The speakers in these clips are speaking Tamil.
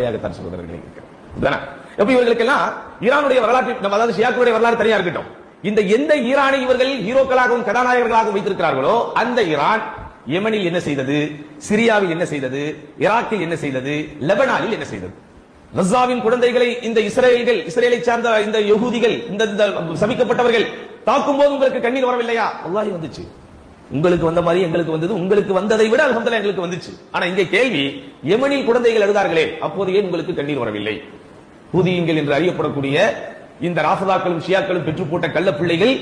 உண்மையாகத்தான் சகோதரர்களே இருக்கிறது. அப்ப இவர்களுக்கெல்லாம் ஈரானுடைய வரலாற்று, அதாவது ஷியாக்களுடைய வரலாறு தனியா இருக்கட்டும், இந்த எந்த ஈரானை இவர்கள் ஹீரோக்களாகவும் கதாநாயகர்களாகவும் வைத்திருக்கிறார்களோ அந்த ஈரான் யெமனில் என்ன செய்தது, சிரியாவில் என்ன செய்தது, ஈராக்கில் என்ன செய்தது, லெபனானில் என்ன செய்தது? கஸாவின் குழந்தைகளை இந்த இஸ்ரேலை சார்ந்த இந்த யகூதிகள், இந்த சபிக்கப்பட்டவர்கள் தாக்கும் போது உங்களுக்கு கண்ணீர் வரவில்லையா? அல்லாஹ் வந்துச்சு. உங்களுக்கு வந்த மாதிரி எங்களுக்கு வந்தது, உங்களுக்கு வந்ததை விட அல்ஹம்துலில்லாஹ் எங்களுக்கு வந்துச்சு. ஆனா இங்கே கேள்வி, யெமனில் குழந்தைகள் அழுதார்களே, அப்போது ஏன் உங்களுக்கு கண்ணீர் வரவில்லை? ஹூதியீன்கள் என்று அறியப்படக்கூடிய இந்த ராஃபிதாக்களும் ஷியாக்களும் பெற்று போட்ட கள்ள பிள்ளைகள்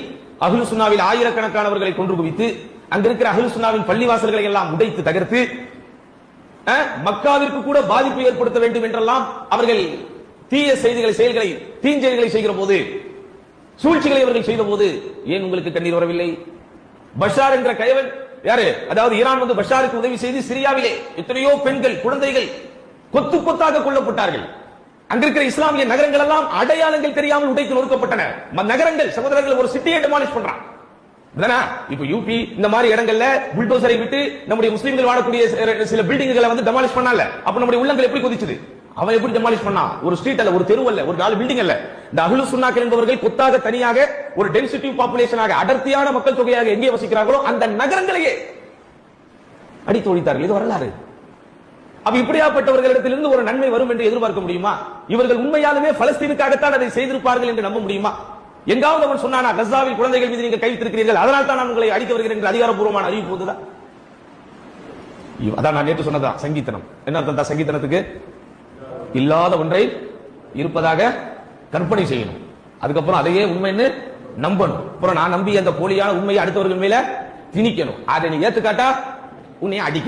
அஹ்லு சுன்னாவில் ஆயிரக்கணக்கானவர்களை கொன்று குவித்து, அங்க இருக்கிற அஹ்லு சுன்னாவின் பள்ளிவாசல்களை எல்லாம் உடைத்து தகர்த்து, மக்காவிற்கு கூட பாதிப்பு ஏற்படுத்த வேண்டும் என்றெல்லாம் அவர்கள் தீய செயல்களை தீஞ்செயல்களை செய்கிற போது, சூழ்ச்சிகளை அவர்கள் செய்த போது ஏன் உங்களுக்கு கண்ணீர் வரவில்லை? பஷார் என்ற கயவன் யாரு? அதாவது ஈரான் வந்து பஷாருக்கு உதவி செய்து சிரியாவிலே எத்தனையோ பெண்கள், குழந்தைகள் கொத்து கொத்தாக கொல்லப்பட்டார்கள். அங்க இருக்கிற இஸ்லாமிய நகரங்கள் எல்லாம் அடையாளங்கள் தெரியாமல் உடைத்து நொறுக்கப்பட்டன. நகரங்கள் சகோதரர்கள் ஒரு சிட்டியை டெமாலிஷ் பண்றான். இப்ப யூபி இந்த மாதிரி இடங்கள்ல புல்டோசரை விட்டு நம்முடைய முஸ்லிம்கள் வாழக்கூடிய சில பில்டிங்களை வந்து டெமாலிஷ் பண்ணல. அப்ப நம்முடைய உள்ளங்கள் எப்படி கொதிச்சது? அவன் எப்படி டெமாலிஷ் பண்ணா? ஒரு ஸ்ட்ரீட் அல்ல, ஒரு தெரு அல்ல, ஒரு 4 பில்டிங் அல்ல. இந்த அஹ்லு சுன்னாக்கள் என்பவர்கள் கொத்தாக தனியாக ஒரு டென்சிட்டி பாப்புலேஷனாக, அடர்த்தியான மக்கள் தொகையாக எங்கே வசிக்கிறார்களோ அந்த நகரங்களையே அடித்து ஒழித்தார்கள். இது வரலாறு. அப்ப இப்படியாப்பட்டவர்களிடத்திலிருந்து ஒரு நன்மை வரும் என்று எதிர்பார்க்க முடியுமா? இவர்கள் உண்மையாலுமே பலஸ்தீனுக்காகத்தான் அதை செய்திருப்பார்கள் என்று நம்ப முடியுமா? எங்காவது அவன் சொன்னானா கஸாவில் குழந்தைகள் மீது நீங்கள் கை வைத்திருக்கிறீர்கள், அதனால் தான் நான் உங்களை அடிக்க வருகிறேன் என்று அதிகாரப்பூர்வமான அறிவிப்பு வந்ததா? அதான் நான் நேற்று சொன்னதா சங்கீதனம். என்ன அர்த்தம் சங்கீதனத்துக்கு? இல்லாத ஒன்றை இருப்பதாக கற்பனை செய்யணும், அதுக்கப்புறம் அதையே உண்மைன்னு நம்பணும், அப்புறம் நான் நம்பி அந்த போலியான உண்மையை அடுத்தவர்கள் மேல திணிக்கணும். அதை நீ ஏத்துக்காட்டா உன்னை அடிக்கணும்.